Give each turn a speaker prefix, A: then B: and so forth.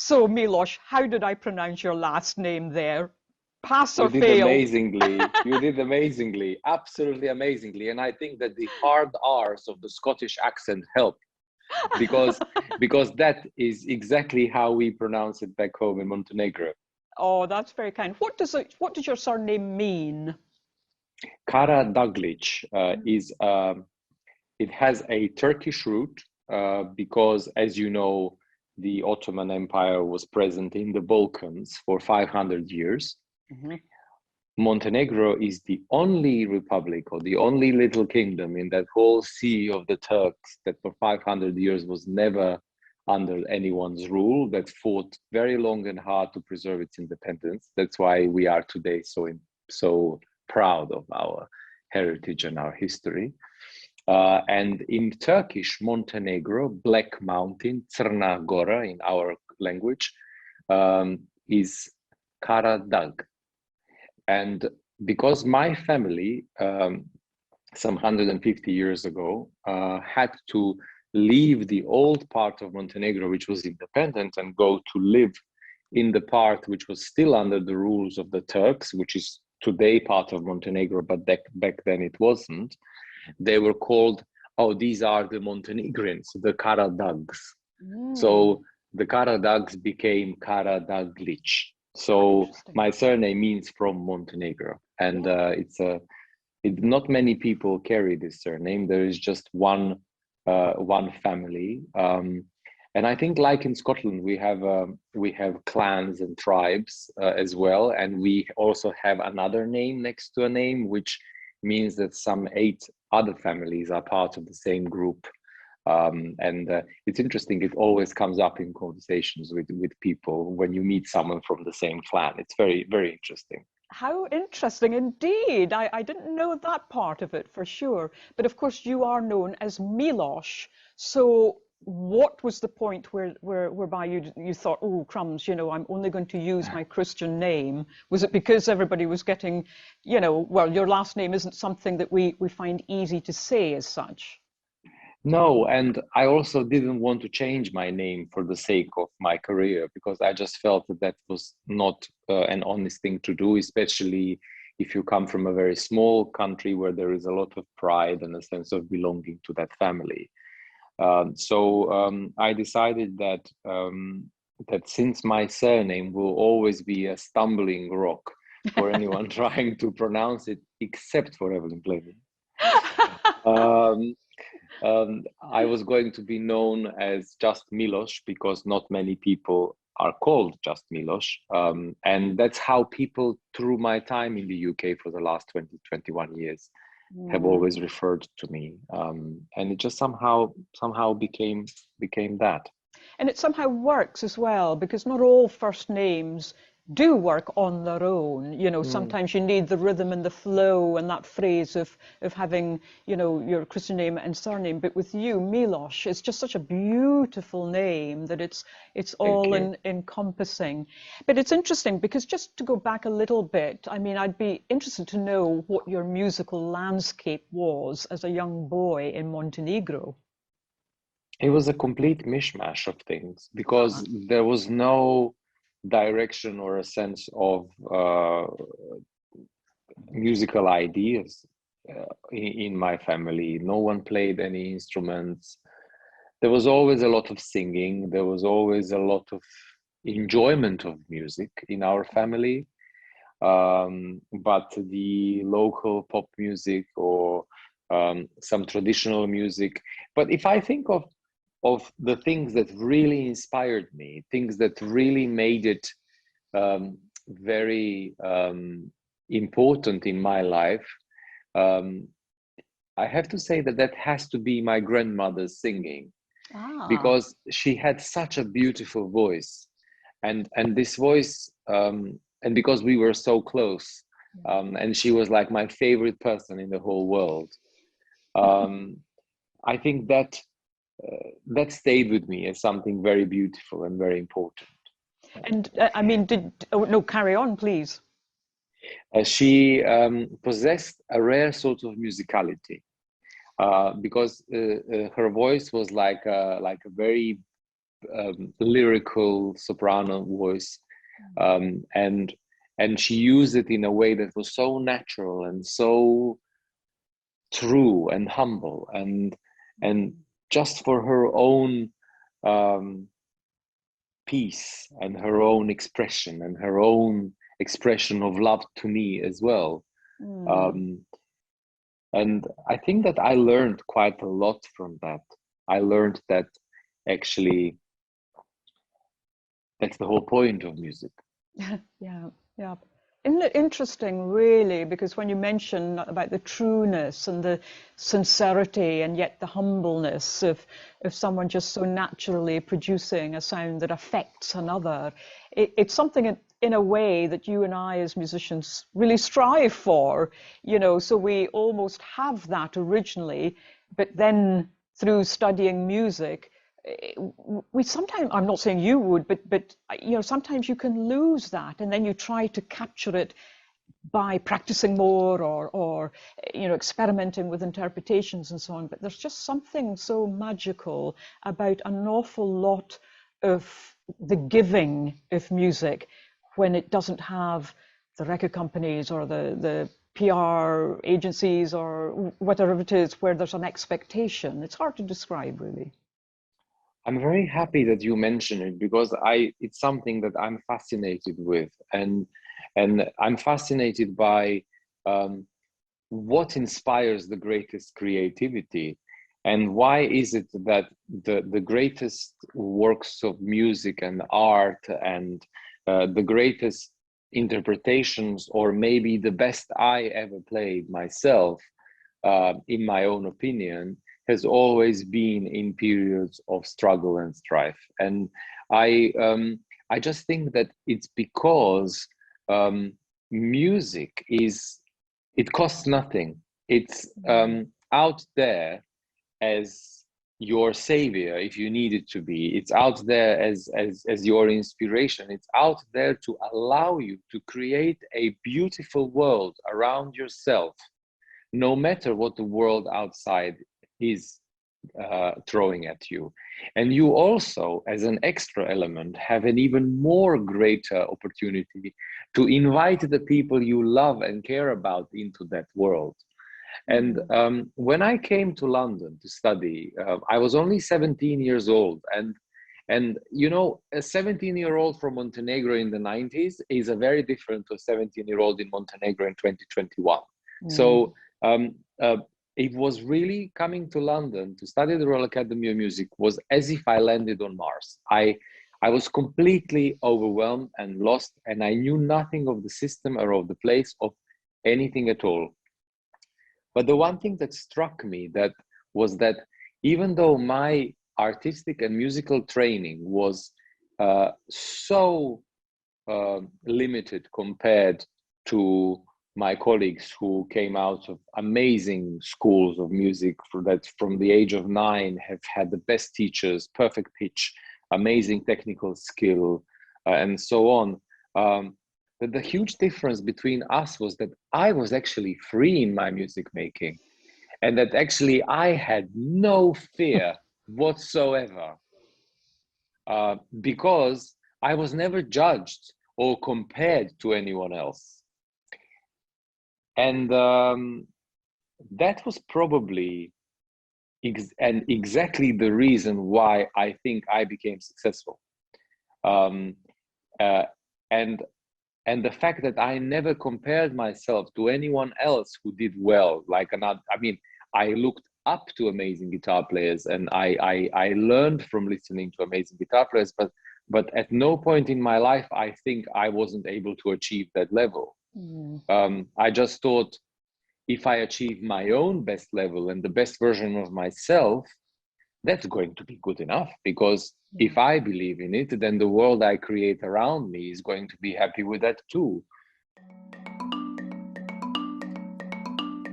A: So, Miloš, how did I pronounce your last name there? Pass
B: You
A: or
B: did
A: fail?
B: amazingly. You did amazingly, absolutely amazingly. And I think that the hard R's of the Scottish accent help because that is exactly how we pronounce it back home in Montenegro.
A: Oh, that's very kind. What does your surname mean?
B: Kara Daglic is it has a Turkish root because, as you know, the Ottoman Empire was present in the Balkans for 500 years.
A: Mm-hmm.
B: Montenegro is the only republic or the only little kingdom in that whole sea of the Turks that for 500 years was never under anyone's rule, that fought very long and hard to preserve its independence. That's why we are today so proud of our heritage and our history. And in Turkish, Montenegro, Black Mountain, Crna Gora in our language, is Karadag. And because my family, some 150 years ago, had to leave the old part of Montenegro, which was independent, and go to live in the part which was still under the rules of the Turks, which is today part of Montenegro, but back then it wasn't. They were called, oh, these are the Montenegrins, the Karadags. So the Karadags became Karadaglic. So my surname means from Montenegro, and not many people carry this surname. There is just one family, and I think, like in Scotland, we have clans and tribes as well, and we also have another name next to a name, which means that some 8 other families are part of the same group. And it's interesting, it always comes up in conversations with people when you meet someone from the same clan. It's very, very interesting.
A: How interesting indeed. I didn't know that part of it for sure. But of course, you are known as Miloš. So what was the point whereby you thought, oh, crumbs, I'm only going to use my Christian name? Was it because everybody was getting, well, your last name isn't something that we find easy to say as such?
B: No, and I also didn't want to change my name for the sake of my career, because I just felt that was not an honest thing to do, especially if you come from a very small country where there is a lot of pride and a sense of belonging to that family. So I decided that since my surname will always be a stumbling rock for anyone trying to pronounce it, except for Evelyn Glennie. I was going to be known as just Miloš, because not many people are called just Miloš. And that's how people, through my time in the UK for the last 21 years, have always referred to me. And it just somehow became that.
A: And it somehow works as well, because not all first names do work on their own. Sometimes you need the rhythm and the flow and that phrase of having, your Christian name and surname. But with you, Miloš, it's just such a beautiful name that it's all encompassing. But it's interesting, because just to go back a little bit, I mean, I'd be interested to know what your musical landscape was as a young boy in Montenegro.
B: It was a complete mishmash of things, because there was no direction or a sense of musical ideas in my family. No one played any instruments. There was always a lot of singing. There was always a lot of enjoyment of music in our family. But the local pop music or some traditional music. But if I think of the things that really inspired me, things that really made it very important in my life, I have to say that has to be my grandmother's singing, because she had such a beautiful voice, and this voice, and because we were so close, and she was like my favorite person in the whole world. I think that stayed with me as something very beautiful and very important.
A: And I mean, no, carry on, please.
B: She possessed a rare sort of musicality, because her voice was like a very lyrical soprano voice, and she used it in a way that was so natural and so true and humble, and just for her own peace and her own expression and her own expression of love to me as well. And I think that I learned quite a lot from that. I learned that actually that's the whole point of music.
A: Yeah. Isn't it interesting, really, because when you mention about the trueness and the sincerity and yet the humbleness of someone just so naturally producing a sound that affects another, it's something in a way that you and I as musicians really strive for, so we almost have that originally, but then through studying music, we sometimes, I'm not saying you would, but sometimes you can lose that, and then you try to capture it by practicing more or experimenting with interpretations and so on. But there's just something so magical about an awful lot of the giving of music when it doesn't have the record companies or the PR agencies or whatever it is where there's an expectation. It's hard to describe, really.
B: I'm very happy that you mention it, because it's something that I'm fascinated with, and I'm fascinated by what inspires the greatest creativity, and why is it that the greatest works of music and art and the greatest interpretations, or maybe the best I ever played myself, in my own opinion, has always been in periods of struggle and strife. And I just think that it's because music it costs nothing. It's out there as your savior if you need it to be. It's out there as your inspiration. It's out there to allow you to create a beautiful world around yourself, no matter what the world outside is throwing at you. And you also, as an extra element, have an even more greater opportunity to invite the people you love and care about into that world. And when I came to London to study, I was only 17 years old, and a 17-year-old from Montenegro in the 90s is a very different to a 17-year-old in Montenegro in 2021. So it was really coming to London to study the Royal Academy of Music was as if I landed on Mars. I was completely overwhelmed and lost, and I knew nothing of the system or of the place, of anything at all. But the one thing that struck me was that even though my artistic and musical training was so limited compared to my colleagues who came out of amazing schools of music, that from the age of 9 have had the best teachers, perfect pitch, amazing technical skill, and so on. But the huge difference between us was that I was actually free in my music making, and that actually I had no fear whatsoever, because I was never judged or compared to anyone else. And that was probably exactly the reason why I think I became successful. And the fact that I never compared myself to anyone else who did well, like another. I mean, I looked up to amazing guitar players, and I learned from listening to amazing guitar players, but at no point in my life I think I wasn't able to achieve that level. I just thought, if I achieve my own best level and the best version of myself, that's going to be good enough, because if I believe in it, then the world I create around me is going to be happy with that too.